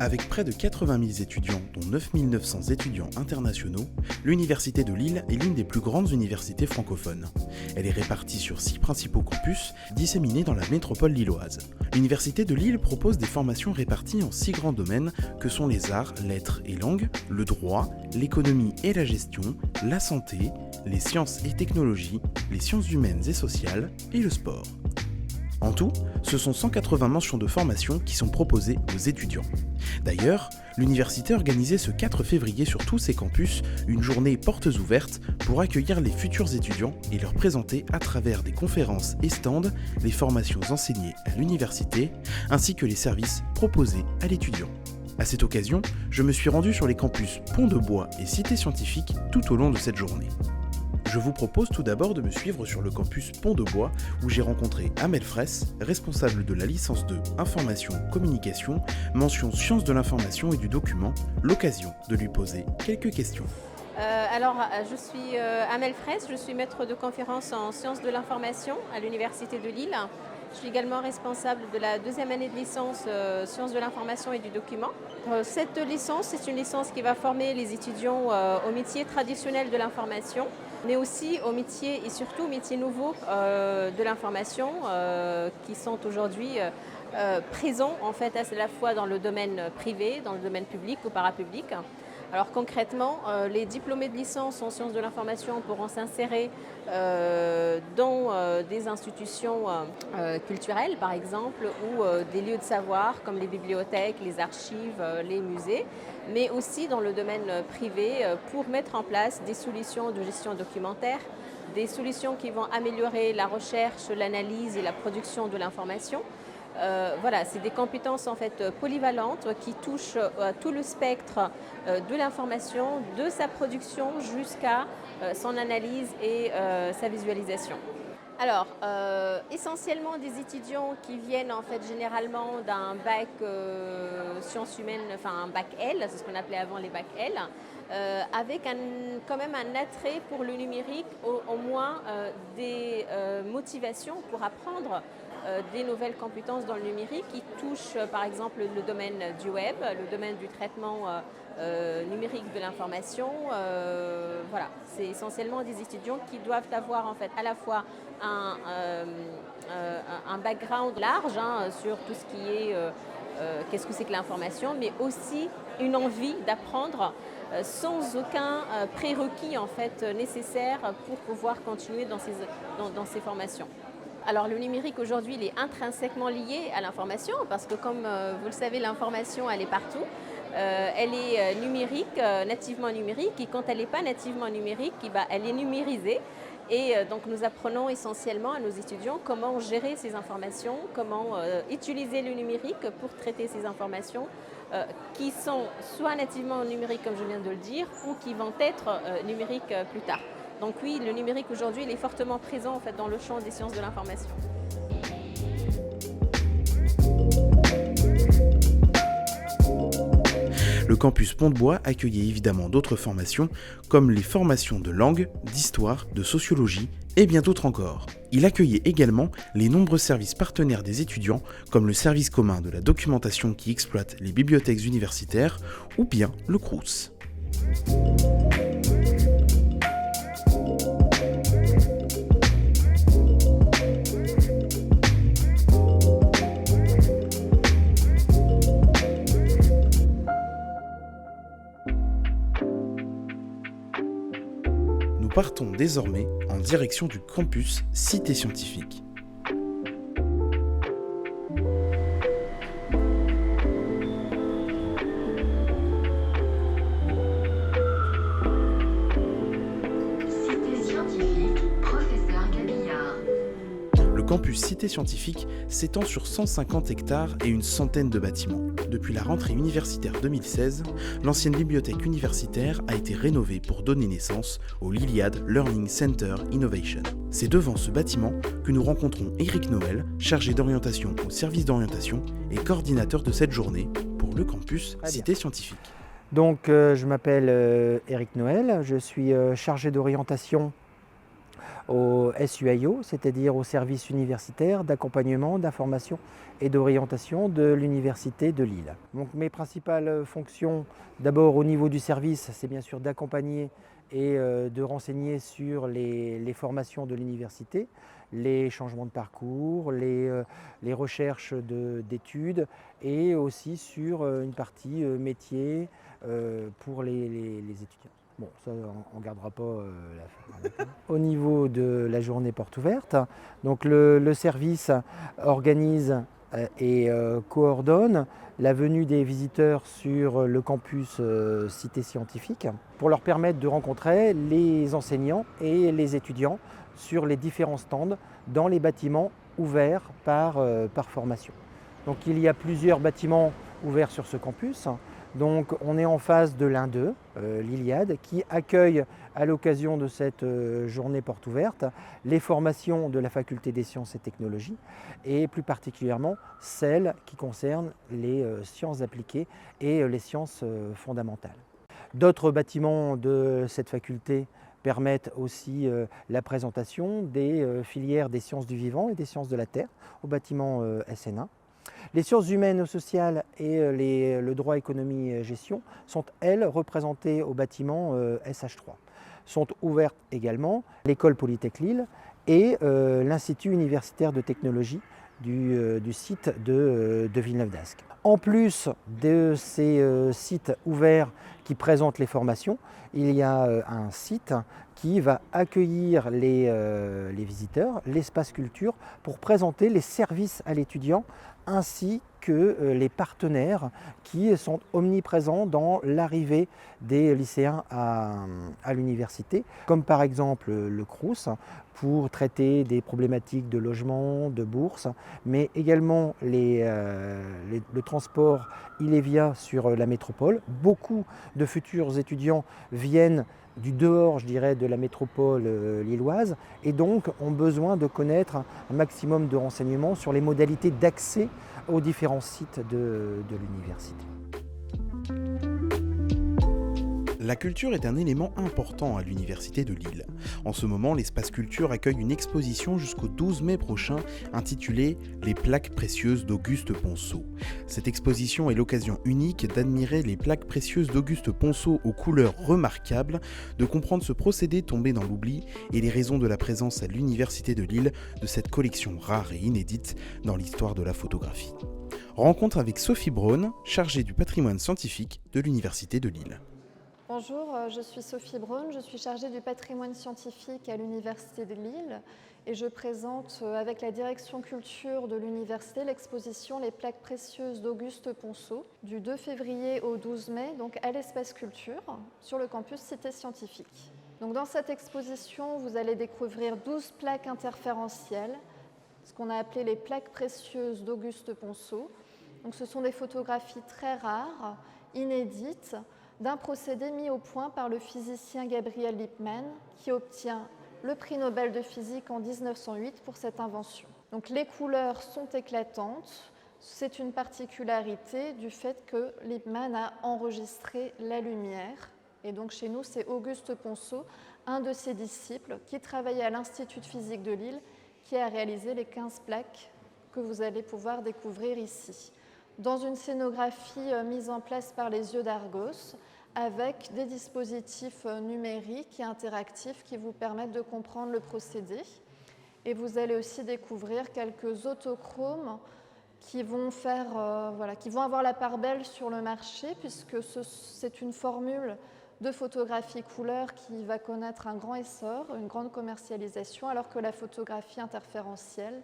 Avec près de 80 000 étudiants, dont 9 900 étudiants internationaux, l'Université de Lille est l'une des plus grandes universités francophones. Elle est répartie sur 6 principaux campus, disséminés dans la métropole lilloise. L'Université de Lille propose des formations réparties en 6 grands domaines que sont les arts, lettres et langues, le droit, l'économie et la gestion, la santé, les sciences et technologies, les sciences humaines et sociales et le sport. En tout, ce sont 180 mentions de formation qui sont proposées aux étudiants. D'ailleurs, l'université a organisé ce 4 février sur tous ses campus une journée portes ouvertes pour accueillir les futurs étudiants et leur présenter à travers des conférences et stands les formations enseignées à l'université ainsi que les services proposés à l'étudiant. À cette occasion, je me suis rendu sur les campus Pont-de-Bois et Cité Scientifique tout au long de cette journée. Je vous propose tout d'abord de me suivre sur le campus Pont-de-Bois où j'ai rencontré Amel Fraisse, responsable de la licence 2 Information-Communication, mention Sciences de l'information et du document, l'occasion de lui poser quelques questions. Je suis Amel Fraisse, je suis maître de conférence en sciences de l'information à l'Université de Lille. Je suis également responsable de la deuxième année de licence sciences de l'information et du document. Cette licence, c'est une licence qui va former les étudiants au métier traditionnel de l'information, mais aussi aux métiers et surtout aux métiers nouveaux de l'information qui sont aujourd'hui présents en fait à la fois dans le domaine privé, dans le domaine public ou parapublic. Alors concrètement, les diplômés de licence en sciences de l'information pourront s'insérer dans des institutions culturelles par exemple ou des lieux de savoir comme les bibliothèques, les archives, les musées, mais aussi dans le domaine privé pour mettre en place des solutions de gestion documentaire, des solutions qui vont améliorer la recherche, l'analyse et la production de l'information. C'est des compétences en fait polyvalentes qui touchent tout le spectre de l'information, de sa production jusqu'à son analyse et sa visualisation. Alors, essentiellement des étudiants qui viennent en fait généralement d'un bac sciences humaines, enfin un bac L, c'est ce qu'on appelait avant les bacs L, avec quand même un attrait pour le numérique, au moins des motivations pour apprendre des nouvelles compétences dans le numérique qui touchent par exemple le domaine du web, le domaine du traitement numérique de l'information. C'est essentiellement des étudiants qui doivent avoir en fait à la fois un background large sur tout ce qui est qu'est-ce que c'est que l'information, mais aussi une envie d'apprendre sans aucun prérequis en fait nécessaire pour pouvoir continuer dans ces formations. Alors le numérique aujourd'hui il est intrinsèquement lié à l'information parce que comme vous le savez l'information elle est partout. Elle est numérique, nativement numérique et quand elle n'est pas nativement numérique, elle est numérisée. Et donc nous apprenons essentiellement à nos étudiants comment gérer ces informations, comment utiliser le numérique pour traiter ces informations qui sont soit nativement numériques comme je viens de le dire ou qui vont être numériques plus tard. Donc oui, le numérique aujourd'hui il est fortement présent en fait, dans le champ des sciences de l'information. Le campus Pont-de-Bois accueillait évidemment d'autres formations, comme les formations de langue, d'histoire, de sociologie et bien d'autres encore. Il accueillait également les nombreux services partenaires des étudiants, comme le service commun de la documentation qui exploite les bibliothèques universitaires, ou bien le Crous. Nous partons désormais en direction du campus Cité Scientifique. Le campus Cité Scientifique s'étend sur 150 hectares et une centaine de bâtiments. Depuis la rentrée universitaire 2016, l'ancienne bibliothèque universitaire a été rénovée pour donner naissance au Liliad Learning Center Innovation. C'est devant ce bâtiment que nous rencontrons Éric Noël, chargé d'orientation au service d'orientation et coordinateur de cette journée pour le campus Cité Scientifique. Donc je m'appelle Éric Noël, je suis chargé d'orientation au SUIO, c'est-à-dire au service universitaire d'accompagnement, d'information et d'orientation de l'Université de Lille. Donc mes principales fonctions, d'abord au niveau du service, c'est bien sûr d'accompagner et de renseigner sur les formations de l'université, les changements de parcours, les recherches d'études et aussi sur une partie métier pour les étudiants. Bon, ça, on ne gardera pas la fin. Au niveau de la journée porte ouverte, donc le service organise et coordonne la venue des visiteurs sur le campus Cité Scientifique pour leur permettre de rencontrer les enseignants et les étudiants sur les différents stands dans les bâtiments ouverts par formation. Donc il y a plusieurs bâtiments ouverts sur ce campus. Donc on est en face de l'un d'eux, l'Iliade, qui accueille à l'occasion de cette journée porte ouverte les formations de la Faculté des sciences et technologies et plus particulièrement celles qui concernent les sciences appliquées et les sciences fondamentales. D'autres bâtiments de cette faculté permettent aussi la présentation des filières des sciences du vivant et des sciences de la Terre au bâtiment SN1. Les sciences humaines et sociales et le droit, économie et gestion sont, elles, représentées au bâtiment SH3. Sont ouvertes également l'école Polytech Lille et l'Institut universitaire de technologie du site de Villeneuve-d'Ascq. En plus de ces sites ouverts qui présentent les formations, il y a un site qui va accueillir les visiteurs, l'espace culture, pour présenter les services à l'étudiant ainsi que les partenaires qui sont omniprésents dans l'arrivée des lycéens à l'université, comme par exemple le Crous pour traiter des problématiques de logement, de bourse, mais également le transport ilévien sur la métropole. Beaucoup de futurs étudiants viennent du dehors, je dirais, de la métropole lilloise et donc ont besoin de connaître un maximum de renseignements sur les modalités d'accès aux différents sites de l'université. La culture est un élément important à l'Université de Lille. En ce moment, l'espace culture accueille une exposition jusqu'au 12 mai prochain intitulée « Les plaques précieuses d'Auguste Ponceau ». Cette exposition est l'occasion unique d'admirer les plaques précieuses d'Auguste Ponceau aux couleurs remarquables, de comprendre ce procédé tombé dans l'oubli et les raisons de la présence à l'Université de Lille de cette collection rare et inédite dans l'histoire de la photographie. Rencontre avec Sophie Braun, chargée du patrimoine scientifique de l'Université de Lille. Bonjour, je suis Sophie Braun, je suis chargée du patrimoine scientifique à l'Université de Lille et je présente avec la direction culture de l'université l'exposition Les plaques précieuses d'Auguste Ponceau du 2 février au 12 mai donc à l'espace culture sur le campus Cité Scientifique. Donc dans cette exposition, vous allez découvrir 12 plaques interférentielles, ce qu'on a appelé les plaques précieuses d'Auguste Ponceau. Donc ce sont des photographies très rares, inédites, d'un procédé mis au point par le physicien Gabriel Lippmann, qui obtient le prix Nobel de physique en 1908 pour cette invention. Donc les couleurs sont éclatantes, c'est une particularité du fait que Lippmann a enregistré la lumière. Et donc chez nous, c'est Auguste Ponceau, un de ses disciples, qui travaillait à l'Institut de physique de Lille, qui a réalisé les 15 plaques que vous allez pouvoir découvrir ici. Dans une scénographie mise en place par les yeux d'Argos, avec des dispositifs numériques et interactifs qui vous permettent de comprendre le procédé. Et vous allez aussi découvrir quelques autochromes qui vont avoir la part belle sur le marché, puisque c'est une formule de photographie couleur qui va connaître un grand essor, une grande commercialisation, alors que la photographie interférentielle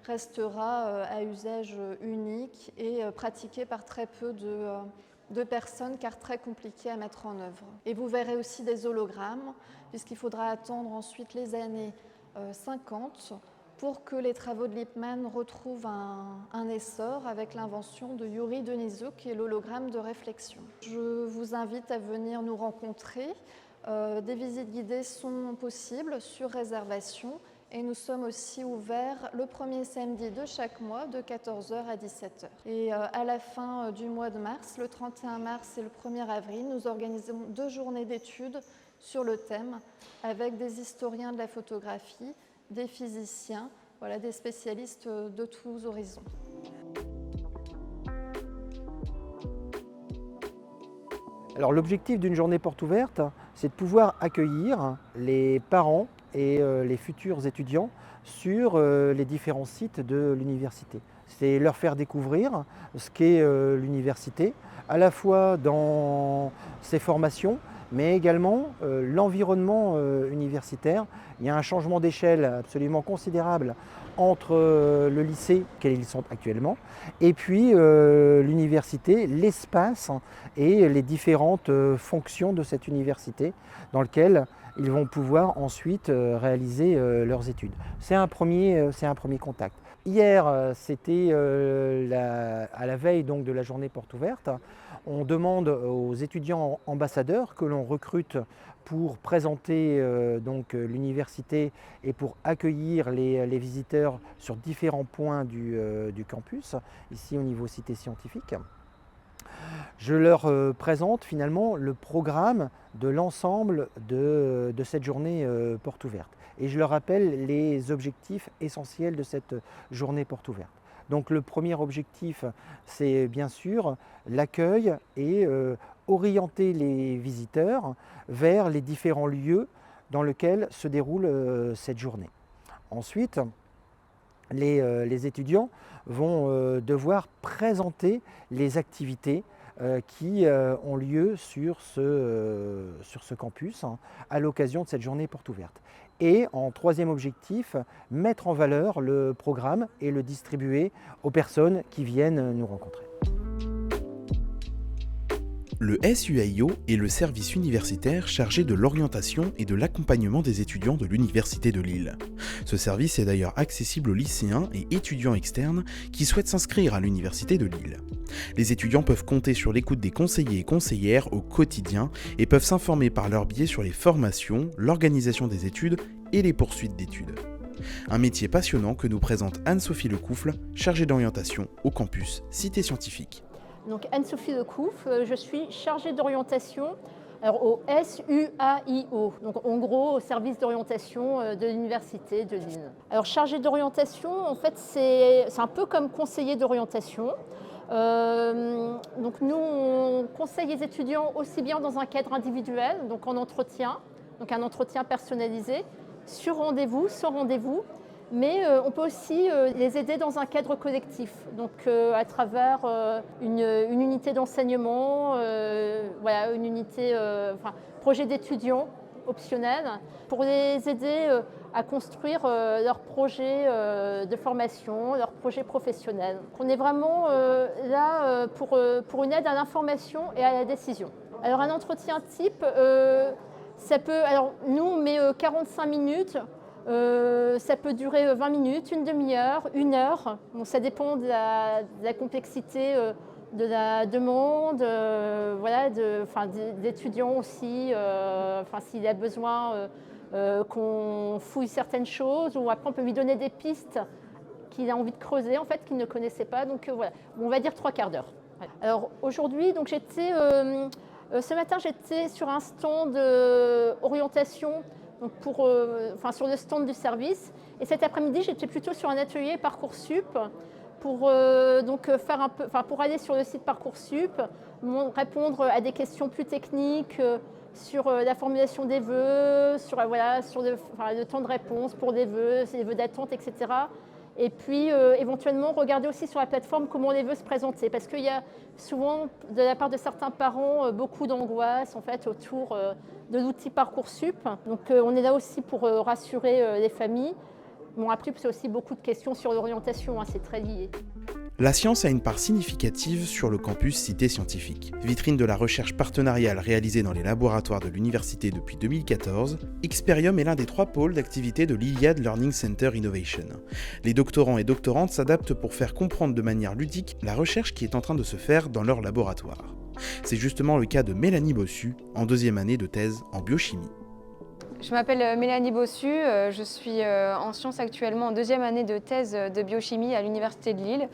restera à usage unique et pratiqué par très peu de personnes, car très compliqué à mettre en œuvre. Et vous verrez aussi des hologrammes, puisqu'il faudra attendre ensuite les années 50 pour que les travaux de Lippmann retrouvent un essor avec l'invention de Yuri Denisov, qui est l'hologramme de réflexion. Je vous invite à venir nous rencontrer. Des visites guidées sont possibles sur réservation. Et nous sommes aussi ouverts le premier samedi de chaque mois de 14h à 17h. Et à la fin du mois de mars, le 31 mars et le 1er avril, nous organisons 2 journées d'études sur le thème avec des historiens de la photographie, des physiciens, voilà, des spécialistes de tous horizons. Alors l'objectif d'une journée porte ouverte, c'est de pouvoir accueillir les parents et les futurs étudiants sur les différents sites de l'université. C'est leur faire découvrir ce qu'est l'université, à la fois dans ses formations, mais également l'environnement universitaire. Il y a un changement d'échelle absolument considérable entre le lycée, auquel ils sont actuellement, et puis l'université, l'espace et les différentes fonctions de cette université dans lequel ils vont pouvoir ensuite réaliser leurs études. C'est un premier contact. Hier, c'était à la veille donc, de la journée porte ouverte. On demande aux étudiants ambassadeurs que l'on recrute pour présenter l'université et pour accueillir les visiteurs sur différents points du campus, ici au niveau cité scientifique. Je leur présente finalement le programme de l'ensemble de cette journée porte ouverte. Et je leur rappelle les objectifs essentiels de cette journée porte ouverte. Donc le premier objectif, c'est bien sûr l'accueil et orienter les visiteurs vers les différents lieux dans lesquels se déroule cette journée. Ensuite, les étudiants vont devoir présenter les activités qui ont lieu sur ce campus à l'occasion de cette journée porte ouverte. Et en troisième objectif, mettre en valeur le programme et le distribuer aux personnes qui viennent nous rencontrer. Le SUAIO est le service universitaire chargé de l'orientation et de l'accompagnement des étudiants de l'Université de Lille. Ce service est d'ailleurs accessible aux lycéens et étudiants externes qui souhaitent s'inscrire à l'Université de Lille. Les étudiants peuvent compter sur l'écoute des conseillers et conseillères au quotidien et peuvent s'informer par leur biais sur les formations, l'organisation des études et les poursuites d'études. Un métier passionnant que nous présente Anne-Sophie Lecoufle, chargée d'orientation au campus Cité Scientifique. Donc Anne-Sophie Lecoufle, je suis chargée d'orientation au SUAIO, donc en gros au service d'orientation de l'Université de Lille. Alors chargée d'orientation, en fait c'est un peu comme conseiller d'orientation. Donc nous on conseille les étudiants aussi bien dans un cadre individuel, donc en entretien, donc un entretien personnalisé, sur rendez-vous, sans rendez-vous. Mais on peut aussi les aider dans un cadre collectif, donc à travers une unité d'enseignement, voilà, une unité, projet d'étudiants optionnel, pour les aider à construire leur projet de formation, leur projet professionnel. On est vraiment là pour une aide à l'information et à la décision. Alors un entretien type, ça peut, alors nous on met 45 minutes. Ça peut durer 20 minutes, une demi-heure, une heure. Bon, ça dépend de la complexité de la demande, voilà, d'étudiants aussi. S'il a besoin qu'on fouille certaines choses, ou après on peut lui donner des pistes qu'il a envie de creuser, en fait, qu'il ne connaissait pas. Donc voilà, on va dire 3 quarts d'heure. Alors aujourd'hui, donc ce matin, j'étais sur un stand orientation. Donc sur le stand du service. Et cet après-midi, j'étais plutôt sur un atelier Parcoursup pour aller sur le site Parcoursup, répondre à des questions plus techniques sur la formulation des vœux, sur le temps de réponse pour des vœux, les vœux d'attente, etc. Et puis éventuellement regarder aussi sur la plateforme comment les vœux se présenter, parce qu'il y a souvent de la part de certains parents beaucoup d'angoisse en fait autour de l'outil Parcoursup. Donc on est là aussi pour rassurer les familles. Bon, après c'est aussi beaucoup de questions sur l'orientation, c'est très lié. La science a une part significative sur le campus Cité Scientifique. Vitrine de la recherche partenariale réalisée dans les laboratoires de l'université depuis 2014, Experium est l'un des 3 pôles d'activité de l'Iliad Learning Center Innovation. Les doctorants et doctorantes s'adaptent pour faire comprendre de manière ludique la recherche qui est en train de se faire dans leur laboratoire. C'est justement le cas de Mélanie Bossu, en 2e année de thèse en biochimie. Je m'appelle Mélanie Bossu, je suis en sciences actuellement en 2e année de thèse de biochimie à l'Université de Lille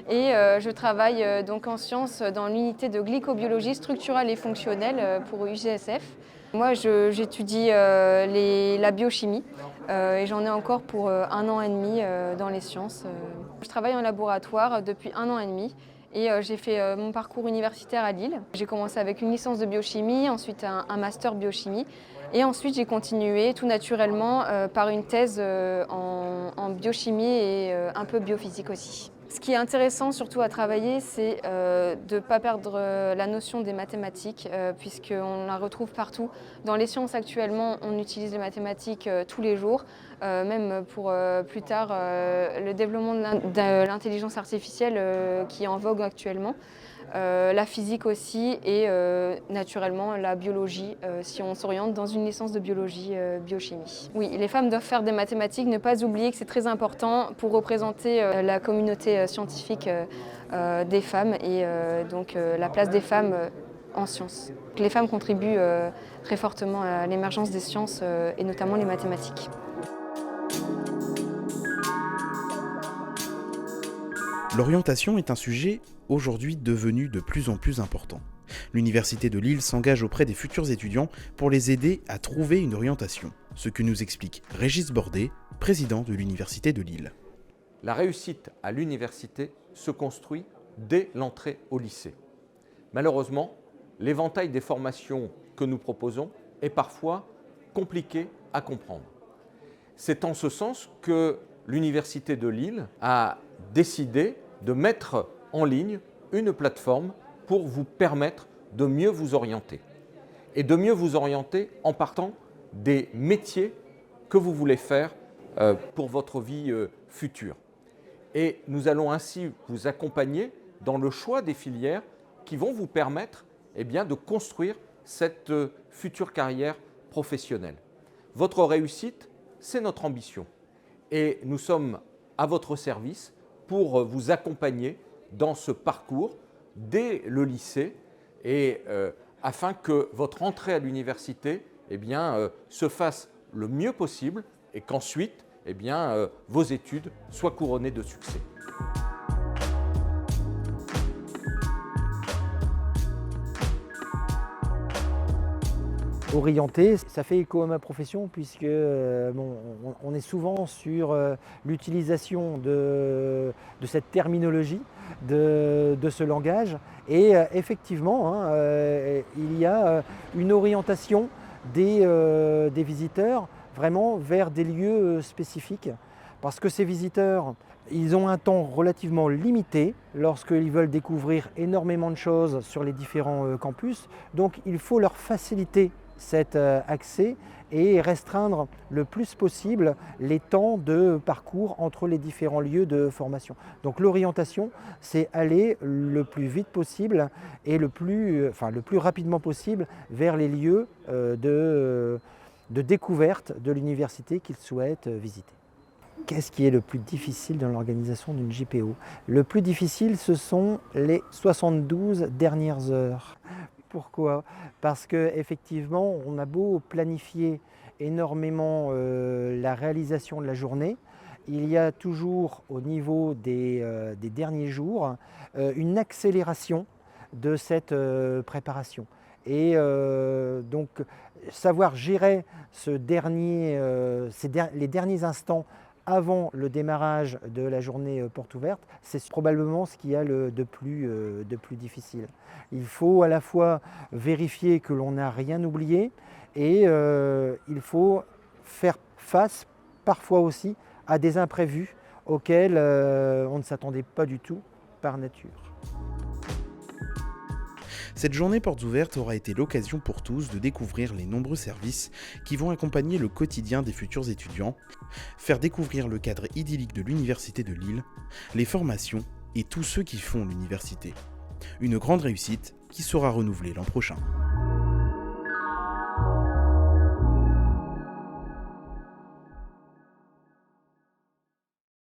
et je travaille donc en sciences dans l'unité de glycobiologie structurale et fonctionnelle pour UCSF. Moi, j'étudie la biochimie et j'en ai encore pour 1 an et demi dans les sciences. Je travaille en laboratoire depuis 1 an et demi et j'ai fait mon parcours universitaire à Lille. J'ai commencé avec une licence de biochimie, ensuite un master biochimie et ensuite j'ai continué tout naturellement par une thèse en biochimie et un peu biophysique aussi. Ce qui est intéressant surtout à travailler, c'est de ne pas perdre la notion des mathématiques, puisqu'on la retrouve partout. Dans les sciences actuellement, on utilise les mathématiques tous les jours, même pour plus tard le développement de l'intelligence artificielle qui est en vogue actuellement. La physique aussi et naturellement la biologie si on s'oriente dans une licence de biologie biochimie. Oui, les femmes doivent faire des mathématiques, ne pas oublier que c'est très important pour représenter la communauté scientifique des femmes et donc la place des femmes en sciences. Les femmes contribuent très fortement à l'émergence des sciences et notamment les mathématiques. L'orientation est un sujet aujourd'hui devenu de plus en plus important. L'Université de Lille s'engage auprès des futurs étudiants pour les aider à trouver une orientation, ce que nous explique Régis Bordet, président de l'Université de Lille. La réussite à l'université se construit dès l'entrée au lycée. Malheureusement, l'éventail des formations que nous proposons est parfois compliqué à comprendre. C'est en ce sens que l'Université de Lille a décidé de mettre en ligne une plateforme pour vous permettre de mieux vous orienter. Et de mieux vous orienter en partant des métiers que vous voulez faire pour votre vie future. Et nous allons ainsi vous accompagner dans le choix des filières qui vont vous permettre de construire cette future carrière professionnelle. Votre réussite, c'est notre ambition. Et nous sommes à votre service pour vous accompagner dans ce parcours dès le lycée et afin que votre entrée à l'université se fasse le mieux possible et qu'ensuite vos études soient couronnées de succès. Orienté, ça fait écho à ma profession puisque on est souvent sur l'utilisation de cette terminologie, de ce langage et effectivement il y a une orientation des visiteurs vraiment vers des lieux spécifiques parce que ces visiteurs ils ont un temps relativement limité lorsqu'ils veulent découvrir énormément de choses sur les différents campus, donc il faut leur faciliter cet accès et restreindre le plus possible les temps de parcours entre les différents lieux de formation. Donc l'orientation, c'est aller le plus vite possible et le plus rapidement possible vers les lieux de découverte de l'université qu'ils souhaitent visiter. Qu'est-ce qui est le plus difficile dans l'organisation d'une JPO? Le plus difficile, ce sont les 72 dernières heures. Pourquoi? Parce qu'effectivement, on a beau planifier énormément la réalisation de la journée, il y a toujours au niveau des derniers jours une accélération de cette préparation. Et donc savoir gérer les derniers instants avant le démarrage de la journée porte ouverte, c'est probablement ce qu'il y a de plus difficile. Il faut à la fois vérifier que l'on n'a rien oublié et il faut faire face parfois aussi à des imprévus auxquels on ne s'attendait pas du tout par nature. Cette journée portes ouvertes aura été l'occasion pour tous de découvrir les nombreux services qui vont accompagner le quotidien des futurs étudiants, faire découvrir le cadre idyllique de l'Université de Lille, les formations et tous ceux qui font l'université. Une grande réussite qui sera renouvelée l'an prochain.